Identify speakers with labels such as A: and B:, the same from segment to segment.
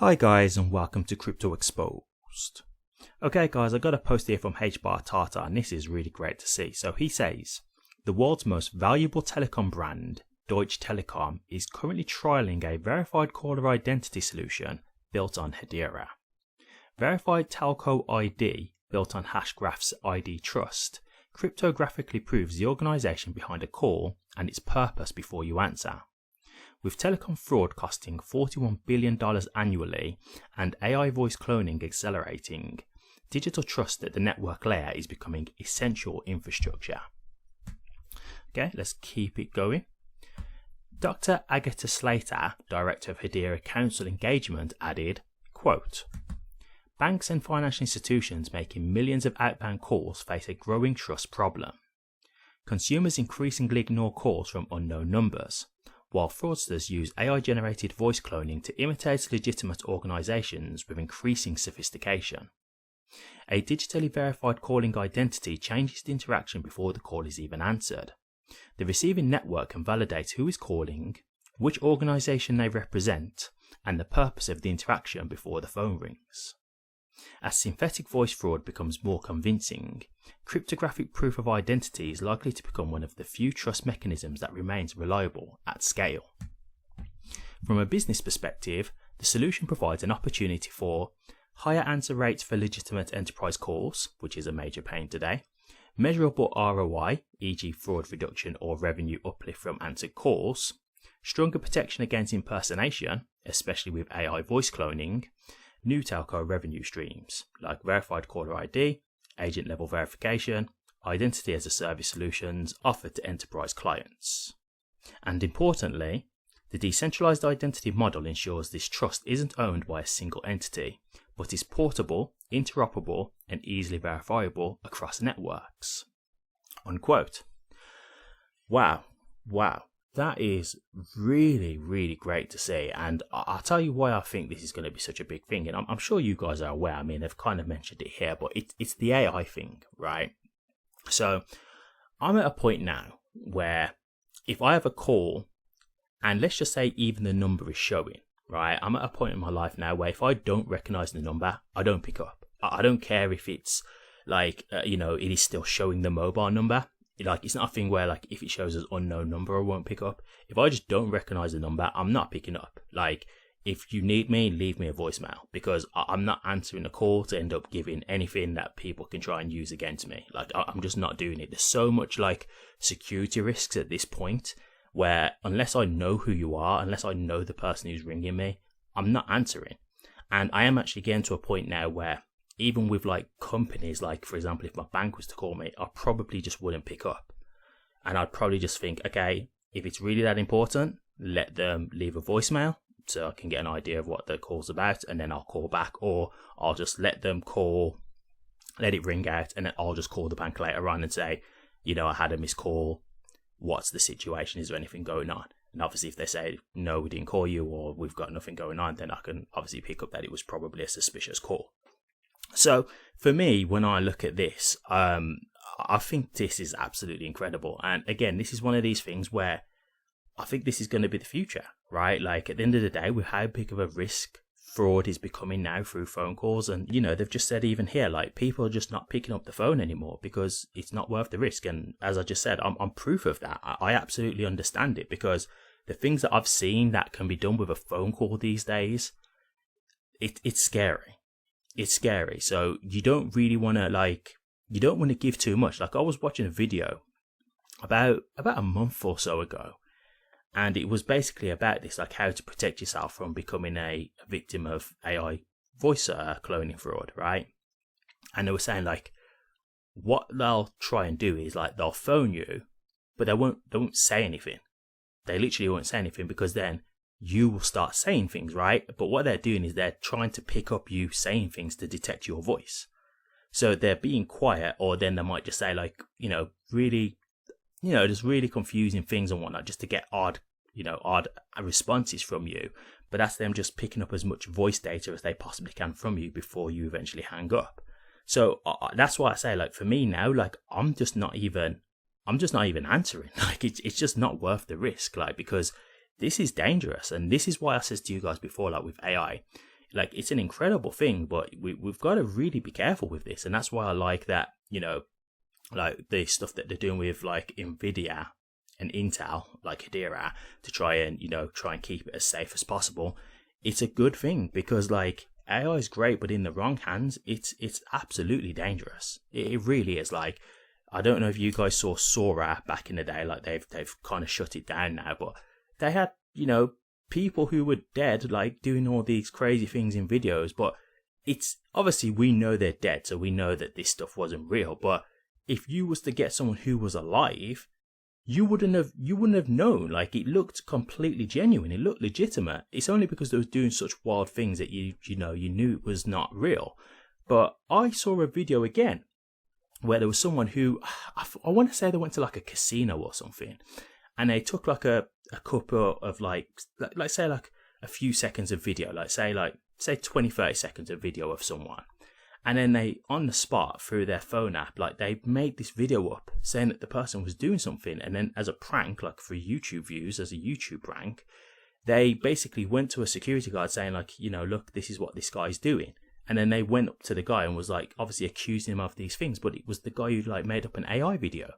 A: Hi guys and welcome to Crypto Exposed. Okay guys, I got a post here from HBAR Tata and this is really great to see. So he says, the world's most valuable telecom brand, Deutsche Telekom, is currently trialing a verified caller identity solution built on Hedera. Verified telco ID built on hashgraph's ID trust cryptographically proves the organization behind a call and its purpose before you answer. With telecom fraud costing $41 billion annually and AI voice cloning accelerating, digital trust at the network layer is becoming essential infrastructure. Okay, let's keep it going. Dr. Agatha Slater, Director of Hedera Council Engagement, added, quote, banks and financial institutions making millions of outbound calls face a growing trust problem. Consumers increasingly ignore calls from unknown numbers, while fraudsters use AI-generated voice cloning to imitate legitimate organizations with increasing sophistication. A digitally verified calling identity changes the interaction before the call is even answered. The receiving network can validate who is calling, which organization they represent, and the purpose of the interaction before the phone rings. As synthetic voice fraud becomes more convincing, cryptographic proof of identity is likely to become one of the few trust mechanisms that remains reliable at scale. From a business perspective, the solution provides an opportunity for higher answer rates for legitimate enterprise calls, which is a major pain today, measurable ROI, e.g. fraud reduction or revenue uplift from answered calls, stronger protection against impersonation, especially with AI voice cloning, new telco revenue streams like verified caller ID, agent level verification, identity as a service solutions offered to enterprise clients. And importantly, the decentralized identity model ensures this trust isn't owned by a single entity, but is portable, interoperable, and easily verifiable across networks. Unquote. Wow. That is really, really great to see, and I'll tell you why I think this is going to be such a big thing, and I'm sure you guys are aware. I mean, they've kind of mentioned it here, but it's the AI thing, right? So I'm at a point now where if I have a call, and let's just say even the number is showing, right? I'm at a point in my life now where if I don't recognize the number, I don't pick up. I don't care if it's like, it is still showing the mobile number. Like, it's not a thing where, like, if it shows as unknown number, I won't pick up. If I just don't recognize the number, I'm not picking up. Like, if you need me, leave me a voicemail, because I'm not answering a call to end up giving anything that people can try and use against me. Like, I'm just not doing it. There's so much, like, security risks at this point where unless I know who you are, unless I know the person who's ringing me, I'm not answering. And I am actually getting to a point now where even with like companies, like for example, if my bank was to call me, I probably just wouldn't pick up. And I'd probably just think, okay, if it's really that important, let them leave a voicemail so I can get an idea of what the call's about, and then I'll call back, or I'll just let them call, let it ring out, and then I'll just call the bank later on and say, I had a missed call. What's the situation? Is there anything going on? And obviously if they say, no, we didn't call you, or we've got nothing going on, then I can obviously pick up that it was probably a suspicious call. So for me, when I look at this, I think this is absolutely incredible. And again, this is one of these things where I think this is going to be the future, right? Like at the end of the day, with how big of a risk fraud is becoming now through phone calls. And, they've just said even here, like people are just not picking up the phone anymore because it's not worth the risk. And as I just said, I'm proof of that. I absolutely understand it, because the things that I've seen that can be done with a phone call these days, it's scary. It's scary. So you don't really want to give too much. Like I was watching a video about a month or so ago, and it was basically about this, like how to protect yourself from becoming a victim of AI voice cloning fraud, right? And they were saying like what they'll try and do is like they'll phone you, but they won't say anything. They literally won't say anything, because then you will start saying things, right? But what they're doing is they're trying to pick up you saying things to detect your voice. So they're being quiet, or then they might just say like, really, just really confusing things and whatnot, just to get odd responses from you. But that's them just picking up as much voice data as they possibly can from you before you eventually hang up. So that's why I say, like, for me now, like, I'm just not even answering. Like, it's just not worth the risk, like, because this is dangerous. And this is why I said to you guys before, like with AI, like, it's an incredible thing, but we've got to really be careful with this. And that's why I like that, like the stuff that they're doing with like Nvidia and Intel, like Hedera, to try and keep it as safe as possible. It's a good thing, because like AI is great, but in the wrong hands, it's absolutely dangerous. It really is. Like, I don't know if you guys saw Sora back in the day. Like, they've kind of shut it down now, but they had people who were dead, like doing all these crazy things in videos. But it's obviously, we know they're dead, so we know that this stuff wasn't real. But if you was to get someone who was alive, you wouldn't have known. Like, it looked completely genuine. It looked legitimate. It's only because they was doing such wild things that you knew it was not real. But I saw a video again where there was someone who, I want to say they went to like a casino or something, and they took like a couple of like say like a few seconds of video, like say 20-30 seconds of video of someone. And then they, on the spot, through their phone app, like, they made this video up saying that the person was doing something. And then as a prank, like for YouTube views, as a YouTube prank, they basically went to a security guard saying like, look, this is what this guy's doing. And then they went up to the guy and was like, obviously accusing him of these things. But it was the guy who like made up an AI video.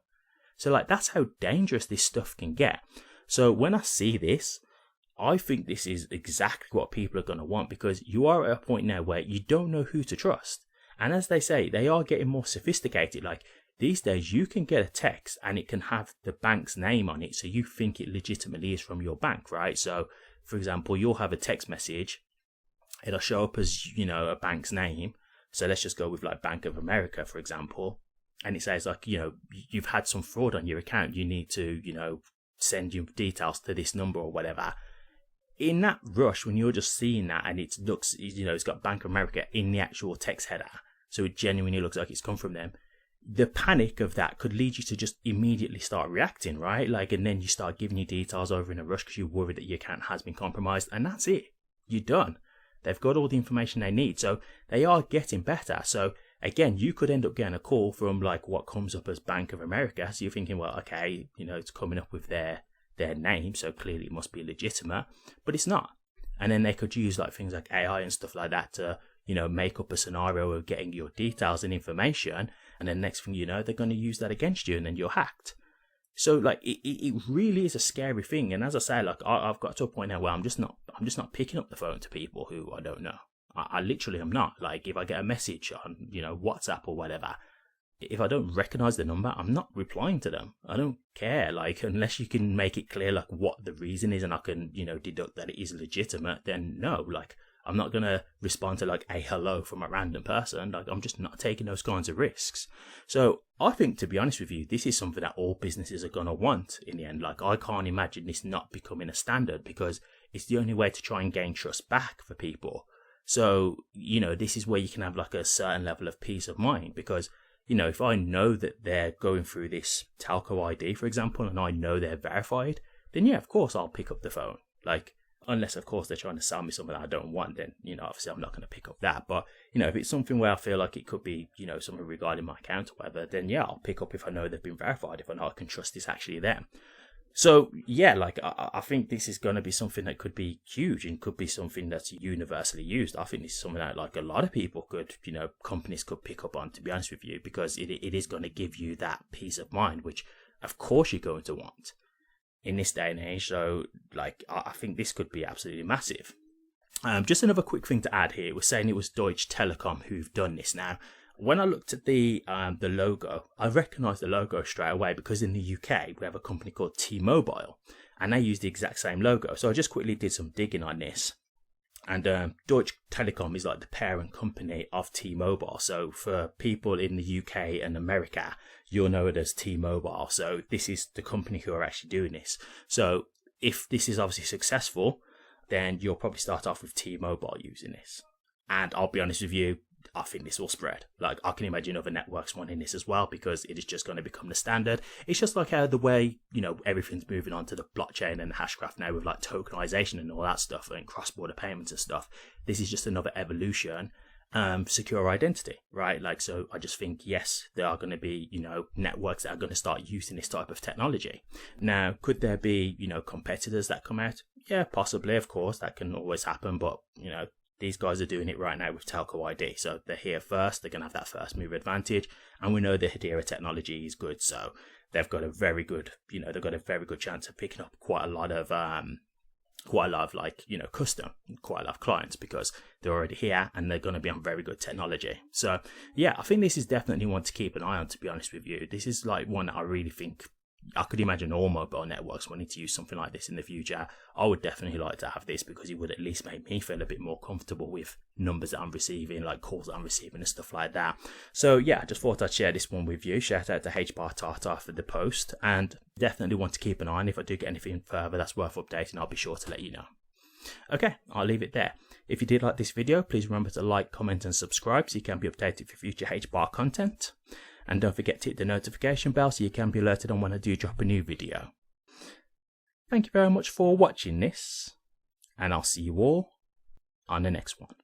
A: So like, that's how dangerous this stuff can get. So when I see this, I think this is exactly what people are going to want, because you are at a point now where you don't know who to trust. And as they say, they are getting more sophisticated. Like, these days, you can get a text and it can have the bank's name on it, so you think it legitimately is from your bank, right? So, for example, you'll have a text message. It'll show up as, a bank's name. So let's just go with like Bank of America, for example. And it says like, you've had some fraud on your account. You need to, send your details to this number or whatever. In that rush, when you're just seeing that and it looks, it's got Bank of America in the actual text header, so it genuinely looks like it's come from them, the panic of that could lead you to just immediately start reacting, right? Like, and then you start giving your details over in a rush because you're worried that your account has been compromised, and that's it. You're done. They've got all the information they need, so they are getting better. So again, you could end up getting a call from like what comes up as Bank of America, so you're thinking, well, okay, it's coming up with their name, so clearly it must be legitimate, but it's not. And then they could use like things like AI and stuff like that to make up a scenario of getting your details and information, and then next thing you know, they're going to use that against you, and then you're hacked. So like, it really is a scary thing. And as I say, like, I've got to a point now where I'm just not picking up the phone to people who I don't know. I literally am not. Like, if I get a message on WhatsApp or whatever, if I don't recognize the number, I'm not replying to them. I don't care. Like, unless you can make it clear like what the reason is and I can deduct that it is legitimate, then no. Like, I'm not going to respond to like a hello from a random person. Like, I'm just not taking those kinds of risks. So I think, to be honest with you, this is something that all businesses are going to want in the end. Like, I can't imagine this not becoming a standard, because it's the only way to try and gain trust back for people. So, this is where you can have like a certain level of peace of mind, because, if I know that they're going through this telco ID, for example, and I know they're verified, then yeah, of course I'll pick up the phone. Like, unless, of course, they're trying to sell me something that I don't want, then, obviously I'm not going to pick up that. But, if it's something where I feel like it could be, something regarding my account or whatever, then yeah, I'll pick up if I know they've been verified, if I know I can trust it's actually them. So, yeah, like, I think this is going to be something that could be huge and could be something that's universally used. I think this is something that, like, a lot of people could, companies could pick up on, to be honest with you, because it is going to give you that peace of mind, which, of course, you're going to want in this day and age. So, like, I think this could be absolutely massive. Just another quick thing to add here. We're saying it was Deutsche Telekom who've done this. Now, when I looked at the logo, I recognised the logo straight away, because in the UK we have a company called T-Mobile, and they use the exact same logo. So I just quickly did some digging on this, and Deutsche Telekom is like the parent company of T-Mobile. So for people in the UK and America, you'll know it as T-Mobile. So this is the company who are actually doing this. So if this is obviously successful, then you'll probably start off with T-Mobile using this. And I'll be honest with you, I think this will spread. Like, I can imagine other networks wanting this as well, because it is just going to become the standard. It's just like how the way, everything's moving on to the blockchain and the hashgraph now, with like tokenization and all that stuff and cross-border payments and stuff. This is just another evolution. Secure identity, right? Like, so I just think, yes, there are going to be, networks that are going to start using this type of technology. Now, could there be, competitors that come out? Yeah, possibly, of course, that can always happen. But, these guys are doing it right now with Telco ID. So they're here first. They're going to have that first move advantage. And we know the Hedera technology is good. So they've got a very good, they've got a very good chance of picking up quite a lot of like, quite a lot of clients, because they're already here and they're going to be on very good technology. So yeah, I think this is definitely one to keep an eye on, to be honest with you. This is like one that I really think I could imagine all mobile networks wanting to use something like this in the future. I would definitely like to have this, because it would at least make me feel a bit more comfortable with numbers that I'm receiving, like calls that I'm receiving and stuff like that. So yeah, I just thought I'd share this one with you. Shout out to HBAR Tartar for the post, and definitely want to keep an eye on. If I do get anything further that's worth updating, I'll be sure to let you know. Okay, I'll leave it there. If you did like this video, please remember to like, comment and subscribe so you can be updated for future HBAR content. And don't forget to hit the notification bell so you can be alerted on when I do drop a new video. Thank you very much for watching this, and I'll see you all on the next one.